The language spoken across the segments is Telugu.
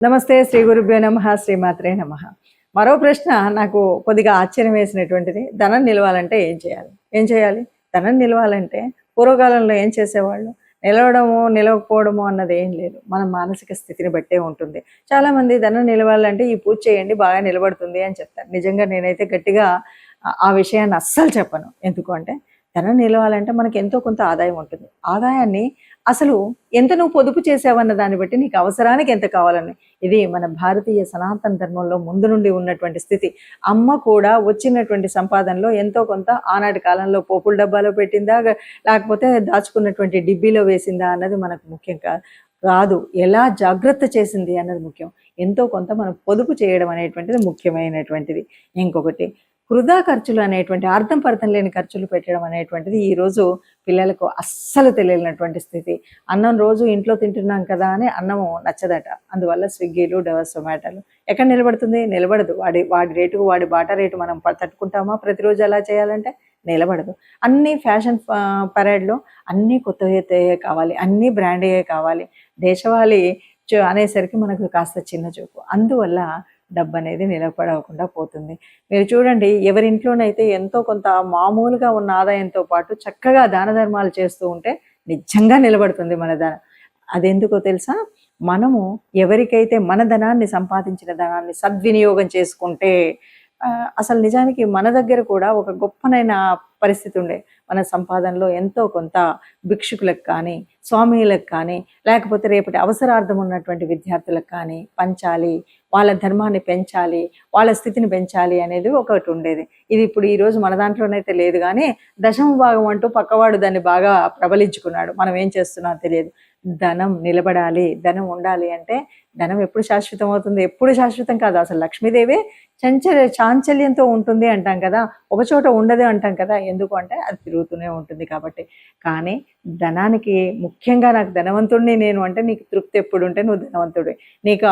నమస్తే. శ్రీ గురుభ్యో నమః. శ్రీమాత్రే నమః. మరో ప్రశ్న నాకు కొద్దిగా ఆశ్చర్యం వేసినటువంటిది. ధనం నిలవాలంటే ఏం చేయాలి? ఏం చేయాలి? ధనం నిలవాలంటే పూర్వకాలంలో ఏం చేసేవాళ్ళు? నిలవడము నిలవకపోవడము అన్నది ఏం లేదు, మన మానసిక స్థితిని బట్టే ఉంటుంది. చాలామంది ధనం నిలవాలంటే ఈ పూజ చేయండి బాగా నిలబడుతుంది అని చెప్తారు. నిజంగా నేనైతే గట్టిగా ఆ విషయాన్ని అస్సలు చెప్పను. ఎందుకు అంటే ధనం నిలవాలంటే మనకి ఎంతో కొంత ఆదాయం ఉంటుంది. ఆదాయాన్ని అసలు ఎంత నువ్వు పొదుపు చేసావన్న దాన్ని బట్టి నీకు అవసరానికి ఎంత కావాలని, ఇది మన భారతీయ సనాతన ధర్మంలో ముందు నుండి ఉన్నటువంటి స్థితి. అమ్మ కూడా వచ్చినటువంటి సంపాదనలో ఎంతో కొంత ఆనాటి కాలంలో పోపుల డబ్బాలో పెట్టిందా లేకపోతే దాచుకున్నటువంటి డిబ్బీలో వేసిందా అన్నది మనకు ముఖ్యం కాదు. ఎలా జాగ్రత్త చేసింది అన్నది ముఖ్యం. ఎంతో కొంత మనం పొదుపు చేయడం అనేటువంటిది ముఖ్యమైనటువంటిది. ఇంకొకటి, వృధా ఖర్చులు అనేటువంటి అర్థం పర్థం లేని ఖర్చులు పెట్టడం అనేటువంటిది ఈరోజు పిల్లలకు అస్సలు తెలియనటువంటి స్థితి. అన్నం రోజు ఇంట్లో తింటున్నాం కదా అని అన్నము నచ్చదట. అందువల్ల స్విగ్గీలు జొమాటోలు ఎక్కడ నిలబడుతుంది? నిలబడదు. వాడి రేటుకు వాడి బాటా రేటు మనం తట్టుకుంటామా ప్రతిరోజు అలా చేయాలంటే? నిలబడదు. అన్నీ ఫ్యాషన్ పరేడ్లో అన్నీ కొత్తవే కావాలి, అన్నీ బ్రాండయ్యే కావాలి. దేశవాళీ అనేసరికి మనకు కాస్త చిన్న చూపు. అందువల్ల డబ్బు అనేది నిలబడకుండా పోతుంది. మీరు చూడండి, ఎవరింట్లోనైతే ఎంతో కొంత మామూలుగా ఉన్న ఆదాయంతో పాటు చక్కగా దాన ధర్మాలు చేస్తూ ఉంటే నిజంగా నిలబడుతుంది మన ధనం. అదెందుకో తెలుసా? మనము ఎవరికైతే మన ధనాన్ని, సంపాదించిన ధనాన్ని సద్వినియోగం చేసుకుంటే అసలు నిజానికి మన దగ్గర కూడా ఒక గొప్పనైన పరిస్థితి ఉండే. మన సంపాదనలో ఎంతో కొంత భిక్షుకులకు కానీ, స్వామీలకు కానీ, లేకపోతే రేపటి అవసరార్థం ఉన్నటువంటి విద్యార్థులకు కానీ పంచాలి, వాళ్ళ ధర్మాన్ని పెంచాలి, వాళ్ళ స్థితిని పెంచాలి అనేది ఒకటి ఉండేది. ఇది ఇప్పుడు ఈరోజు మన దాంట్లోనైతే లేదు. కానీ దశమ భాగం అంటూ పక్కవాడు దాన్ని బాగా ప్రబలించుకున్నాడు. మనం ఏం చేస్తున్నామో తెలియదు. ధనం నిలబడాలి, ధనం ఉండాలి అంటే ధనం ఎప్పుడు శాశ్వతం అవుతుంది? ఎప్పుడు శాశ్వతం కాదు. అసలు లక్ష్మీదేవి చాంచల్యంతో ఉంటుంది అంటాం కదా, ఒక చోట ఉండదు అంటాం కదా. ఎందుకు అంటే అది తిరుగుతూనే ఉంటుంది కాబట్టి. కానీ ధనానికి ముఖ్యంగా నాకు ధనవంతుడిని నేను అంటే, నీకు తృప్తి ఎప్పుడు ఉంటే నువ్వు ధనవంతుడే, నీకు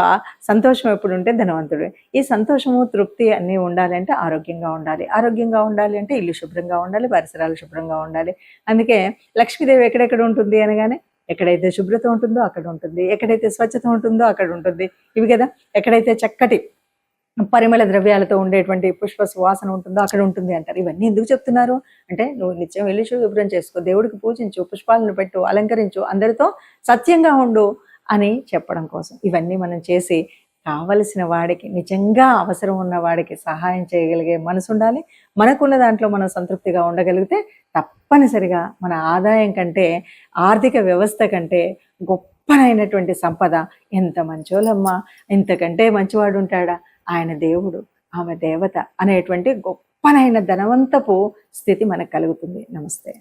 సంతోషం ఎప్పుడు ఉంటే ధనవంతుడే. ఈ సంతోషము తృప్తి అన్నీ ఉండాలి అంటే ఆరోగ్యంగా ఉండాలి. ఆరోగ్యంగా ఉండాలి అంటే ఇల్లు శుభ్రంగా ఉండాలి, పరిసరాలు శుభ్రంగా ఉండాలి. అందుకే లక్ష్మీదేవి ఎక్కడెక్కడ ఉంటుంది అనగానే, ఎక్కడైతే శుభ్రత ఉంటుందో అక్కడ ఉంటుంది, ఎక్కడైతే స్వచ్ఛత ఉంటుందో అక్కడ ఉంటుంది. ఇవి కదా, ఎక్కడైతే చక్కటి పరిమళ ద్రవ్యాలతో ఉండేటువంటి పుష్ప సువాసన ఉంటుందో అక్కడ ఉంటుంది అంటారు. ఇవన్నీ ఎందుకు చెప్తున్నారు అంటే, నువ్వు నిత్యం వెళ్ళి శుభ్రం చేసుకో, దేవుడికి పూజించు, పుష్పాలను పెట్టు, అలంకరించు, అందరితో సత్యంగా ఉండు అని చెప్పడం కోసం ఇవన్నీ మనం చేసి కావలసిన వాడికి, నిజంగా అవసరం ఉన్న వాడికి సహాయం చేయగలిగే మనసు ఉండాలి. మనకున్న దాంట్లో మనం సంతృప్తిగా ఉండగలిగితే తప్పనిసరిగా మన ఆదాయం కంటే, ఆర్థిక వ్యవస్థ కంటే గొప్పనైనటువంటి సంపద, ఎంత మంచోళ్ళమ్మా, ఇంతకంటే మంచివాడు ఉంటాడా, ఆయన దేవుడు, ఆమె దేవత అనేటువంటి గొప్పనైన ధనవంతపు స్థితి మనకు కలుగుతుంది. నమస్తే.